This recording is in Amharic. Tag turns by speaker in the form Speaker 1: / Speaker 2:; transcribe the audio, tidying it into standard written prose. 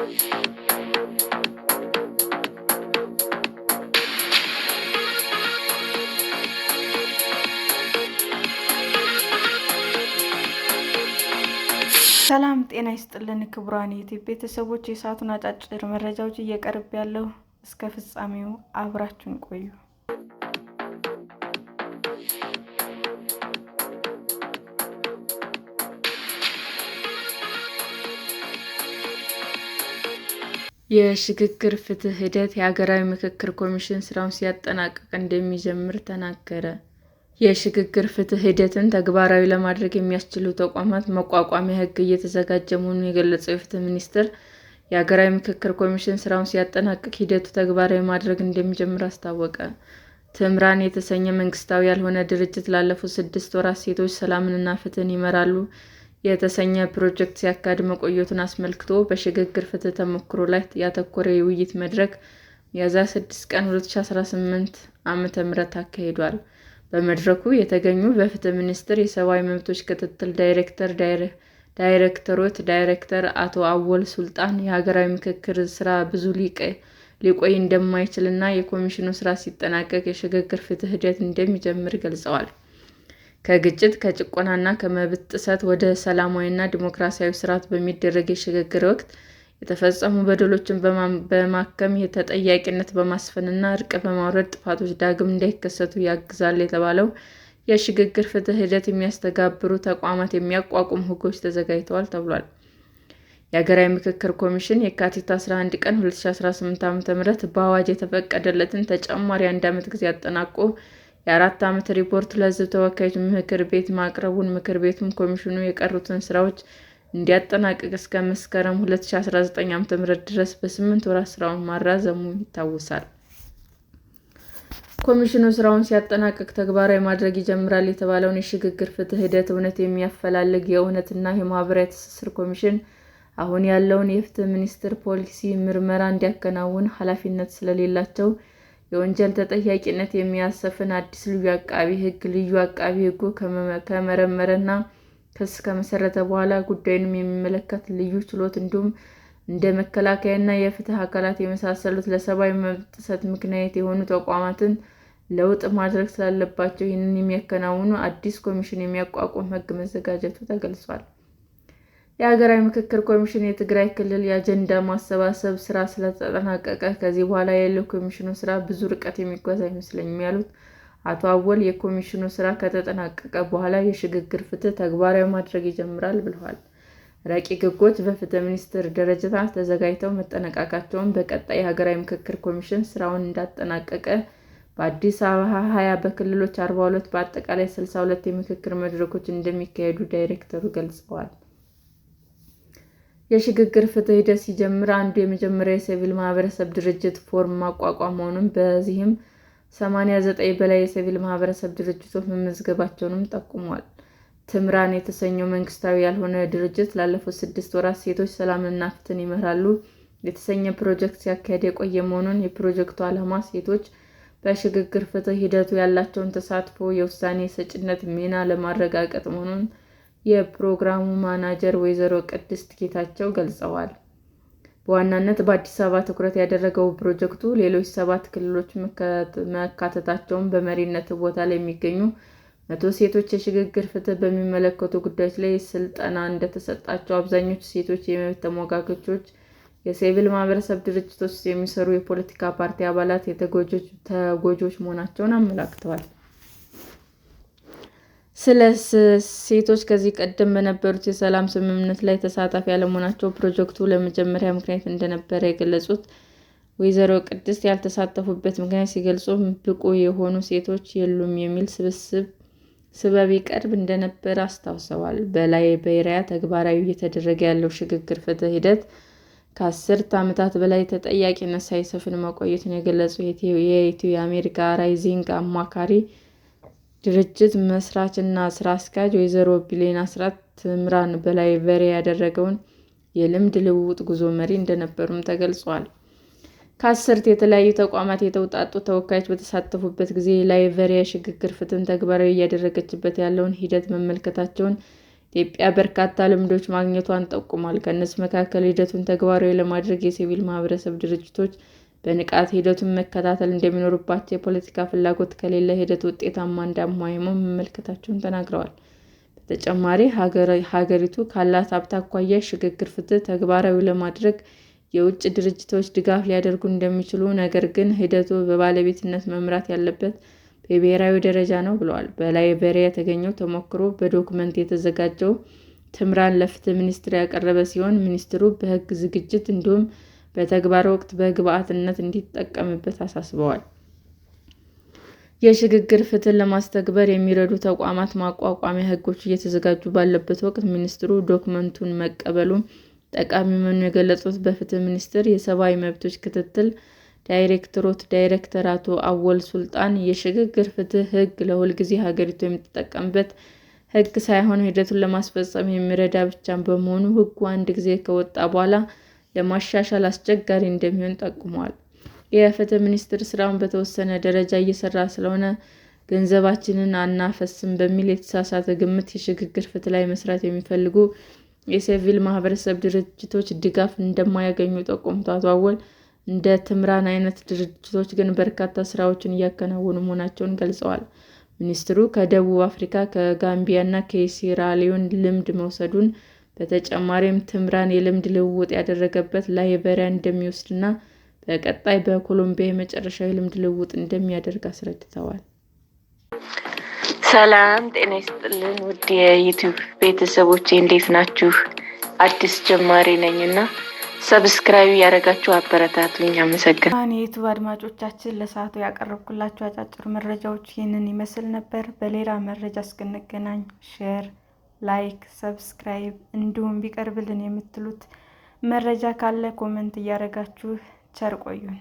Speaker 1: ሰላም ጤና ይስጥልን ክቡራን የዩቲዩብ ቤተሰቦች፣ የሰዓቱን አጫጭር መረጃዎች እየቀርብ ያለው እስከ ፍጻሜው አብራችሁን ቆዩ። የሽግግር ፍትህ ሂደት የሀገራዊ ምክክር ኮሚሽን ስራውን ሲያጠናቅቅ እንደሚጀምር ተናገረ። የሽግግር ፍትህ ሂደትን ተግባራዊ ለማድረግ የሚያስችሉ ተቋማት ማቋቋሚያ ሕግ እየተዘጋጀ መሆኑን የገለጸው የፍትህ ሚኒስቴር የሀገራዊ ምክክር ኮሚሽን ስራውን ሲያጠናቅቅ ሂደቱ ተግባራዊ ማድረግ እንደሚጀምር አስታወቀ። ትምራን የተሰኘ መንግስታዊ ያልሆነ ድርጅት ላለፉት 6 ወራት ሴቶች ሰላምንና ፍትህን ይመራሉ የተሰኘ ፕሮጀክት ሲያካሂድ መቆየቱን አስመልክቶ በሽግግር ፍትህ ተሞክሮ ላይ ያተኮረ የውይይት መድረክ ሚያዝያ 6 ቀን 2018 ዓ.ም አካሂዷል። በመድረኩ የተገኙ በፍትህ ሚኒስቴር የሰብአዊ መብቶች ክትትል ዳይሬክቶሬት ዳይሬክተር አቶ አወል ሱልጣን የሀገራዊ ምክክር ስራ ብዙ ሊቆይ እንደማይችል እና የኮሚሽኑ ስራ ሲጠናቀቅ የሽግግር ፍትህ ሂደት እንደሚጀምር ገልጸዋል። ከግጭት፣ ከጭቆና እና ከመብት ጥሰት ወደ ሰላማዊና ዲሞክራሲያዊ ስርዓት በሚደረግ የሽግግር ወቅት የተፈጸሙ በደሎችን በማከም ተጠያቂነት በማስፈን እና እርቅ በማውረድ ጥፋቶች ዳግም እንዳይከሰቱ ያግዛል የተባለው የሽግግር ፍትህ ሂደት የሚያስተባብሩ ተቋማት የሚያቋቁሙ ሕጎች ተዘጋጅተዋል ተብሏል። የሀገራዊ ምክክር ኮሚሽን የካቲት 11 ቀን 2018 ዓ.ም በአዋጅ የተፈቀደለትን ተጨማሪ 1 ዓመት ጊዜ አጠናቆ የ4 ዓመት ሪፖርት ለሕዝብ ተወካዮች ምክር ቤት ማቅረቡን ምክር ቤቱም ኮሚሽኑ የቀሩትን ስራዎች እንዲያጠናቅቅ እስከ መስከረም 2019 ዓ.ም ድረስ በ8 ወራት ስራውን ማራዘሙ ይታወሳል። ኮሚሽኑ ስራውን ሲያጠናቅቅ ተግባራዊ ማድረግ ይጀምራል የተባለውን የሽግግር ፍትህ ሂደት እውነት የሚያፈላልግ የእውነትና የማህበራዊ ትስስር ኮሚሽን አሁን ያለውን የፍትህ ሚኒስቴር ፖሊሲ ምርመራ እንዲያከናውን ኃላፊነት ስለሌላቸው የወንጀል ተጠያቂነት የሚያሰፍን አዲስ ልዩ አቃቤ ሕግ ልዩ አቃቤ ሕጉ ከመረመረና ክስ ከመሰረተ በኋላ ጉዳዩን የሚመለከት ልዩ ችሎት እንዲሁም እንደ መከላከያና የፍትህ አካላት የመሳሰሉት ለሰብአዊ መብት ጥሰት ምክንያት የሆኑ ተቋማትን ለውጥ ማድረግ ስላለባቸው ይህንን የሚያከናውኑ አዲስ ኮሚሽን የሚያቋቁም ሕግ መዘጋጀቱ ተገልጿል። የሀገራዊ ምክክር ኮሚሽን የትግራይ ክልል የአጀንዳ ማሰባሰብ ስራ ስለተጠናቀቀ ከዚህ በኋላ ያለው ኮሚሽኑ ስራ ብዙ ርቀት የሚጓዝ አይመስለኝም ያሉት አቶ አወል የኮሚሽኑ ስራ ከተጠናቀቀ በኋላ የሽግግር ፍትህ ተግባራዊ ማድረግ ይጀምራል ብለዋል። ረቂቅ ሕጎች በፍትህ ሚኒስቴር ደረጃ ተዘጋጅተው መጠናቀቃቸውን በቀጣይ የሀገራዊ ምክክር ኮሚሽን ስራውን እንዳጠናቀቀ በአዲስ አበባ 20 በክልሎች 42 በአጠቃላይ 62 የምክክር መድረኮች እንደሚካሄዱ ዳይሬክተሩ ገልጸዋል። የሽግግር ፍትህ ሂደት ሲጀምር አንዱ የመጀመሪያ የሲቪል ማህበረሰብ ድርጅት ፎርም ማቋቋም መሆኑን በዚህም 89 በላይ የሲቪል ማህበረሰብ ድርጅቶች መመዝገባቸውንም ጠቁሟል። ትምራን የተሰኘው መንግስታዊ ያልሆነ ድርጅት ላለፉት 6 ወራት ሴቶች ሰላምንና ፍትህን ይመራሉ የተሰኘ ፕሮጀክት ሲያካሂድ የቆየ መሆኑን የፕሮጀክቱ ዓላማ ሴቶች በሽግግር ፍትህ ሂደቱ ያላቸውን ተሳትፎ የውሳኔ ሰጭነት ሚና ለማረጋገጥ መሆኑን የፕሮግራሙ ማናጀር ወይዘሮ ቅድስት ጌታቸው ገልጸዋል። በዋናነት በአዲስ አበባ ትኩረት ያደረገው ፕሮጀክቱ ሌሎች 7 ክልሎች መካተታቸውን በመሪነት ቦታ ላይ የሚገኙ 100 ሴቶች የሽግግር ፍትህ በሚመለከቱ ጉዳዮች ላይ ስልጠና እንደተሰጣቸው አብዛኞቹ ሴቶች የመብት ተሟጋቾች፣ የሲቪል ማህበረሰብ ድርጅቶች ውስጥ የሚሰሩ የፖለቲካ ፓርቲ አባላት ተጎጂዎች መሆናቸውን አመላክተዋል። ስለ ሴቶች ከዚህ ቀደም በነበሩት የሰላም ስምምነት ላይ ተሳታፊ ያለመሆናቸው ፕሮጀክቱ ለመጀመሪያ ምክንያት እንደነበረ የገለጹት ወይዘሮ ቅድስት ያልተሳተፉበት ምክንያት ሲገልጹ ብቁ የሆኑ ሴቶች የሉም የሚል ስበብ ይቀርብ እንደነበር አስታውሰዋል። በላይቤሪያ ተግባራዊ እየተደረገ ያለው ሽግግር ፍትህ ሂደት ከ10 ዓመታት በላይ ተጠያቂነት ሳይሰፍን መቆየቱን የገለጹት የኢትዮ አሜሪካ ራይዚንግ አማካሪ ድርጅት መስራች እና ስራ አስኪያጅ ወይዘሮ ቢሌን አስራት ትምራን በላይቤሪያ ያደረገውን የልምድ ልውውጥ ጉዞ መሪ እንደነበሩም ተገልጿል። ከ10 የተለያዩ ተቋማት የተውጣጡ ተወካዮች በተሳተፉበት ጊዜ ላይቤሪያ የሽግግር ፍትህን ተግባራዊ እያደረገችበት ያለውን ሂደት መመልከታቸውን ኢትዮጵያ በርካታ ልምዶች ማግኘቷን ጠቁሟል። ከእነዚህ መካከል ሂደቱን ተግባራዊ ለማድረግ የሲቪል ማህበረሰብ ድርጅቶች በንቃት ሂደቱን መከታተል እንደሚኖርባቸው፣ የፖለቲካ ፍላጎት ከሌለ ሂደቱ ውጤታማ እንደማይሆን መመልከታቸውን ተናግረዋል። በተጨማሪ ሀገሪቱ ካላት ሀብት አኳያ የሽግግር ፍትህ ተግባራዊ ለማድረግ የውጭ ድርጅቶች ድጋፍ ሊያደርጉ እንደሚችሉ፣ ነገር ግን ሂደቱ በባለቤትነት መምራት ያለበት በብሔራዊ ደረጃ ነው ብለዋል። በላይቤሪያ የተገኘው ተሞክሮ በዶክመንት የተዘጋጀው ትምራን ለፍትህ ሚኒስቴር ያቀረበ ሲሆን ሚኒስትሩ በሕግ ዝግጅት እንዲሁም በተግባር ወቅት በግብዓትነት እንዲጠቀምበት አሳስበዋል። የሽግግር ፍትህን ለማስተግበር የሚረዱ ተቋማት ማቋቋሚያ ሕጎች እየተዘጋጁ ባለበት ወቅት ሚኒስትሩ ዶክመንቱን መቀበሉ ጠቃሚ መሆኑን የገለጹት በፍትህ ሚኒስቴር የሰብአዊ መብቶች ክትትል ዳይሬክቶሬት ዳይሬክተር አቶ አወል ሱልጣን የሽግግር ፍትህ ሕግ ለሁልጊዜ ሀገሪቱ የምትጠቀምበት ሕግ ሳይሆን ሂደቱን ለማስፈጸም የሚረዳ ብቻ በመሆኑ ሕጉ አንድ ጊዜ ከወጣ በኋላ ለማሻሻል አስቸጋሪ እንደሚሆን ጠቁመዋል። የፍትህ ሚኒስቴር ስራውን በተወሰነ ደረጃ እየሰራ ስለሆነ ገንዘባችንን አናፈስም በሚል የተሳሳተ ግምት የሽግግር ፍትህ ላይ መስራት የሚፈልጉ የሲቪል ማህበረሰብ ድርጅቶች ድጋፍ እንደማያገኙ ጠቆሙት። አቶ አወል እንደ ትምራን አይነት ድርጅቶች ግን በርካታ ስራዎችን እያከናወኑ መሆናቸውን ገልጸዋል። ሚኒስትሩ ከደቡብ አፍሪካ፣ ከጋምቢያ እና ከሴራሊዮን ልምድ መውሰዱን በተጨማሪም ትምራን የልምድ ልውውጥ ያደረገበት ላይቤሪያ እንደሚወስድና በቀጣይ በኮሎምቢያ የመጨረሻዊ ልምድ ልውውጥ እንደሚያደርግ አስረድተዋል።
Speaker 2: ሰላም ጤና ይስጥልን ውድ የዩቲዩብ ቤተሰቦቼ እንዴት ናችሁ? አዲስ ጀማሪ ነኝና ሰብስክራይብ ያደረጋችሁ አበረታቱኝ። አመሰግናለሁ።
Speaker 3: የዩቲዩብ አድማጮቻችን ለሰዓቱ ያቀረብኩላችሁ አጫጭር መረጃዎች ይህንን ይመስል ነበር። በሌላ መረጃ እስክንገናኝ ሼር፣ ላይክ፣ ሰብስክራይብ እንዲሁም ቢቀርብልን የምትሉት መረጃ ካለ ኮሜንት እያደረጋችሁ ቸር ቆዩን።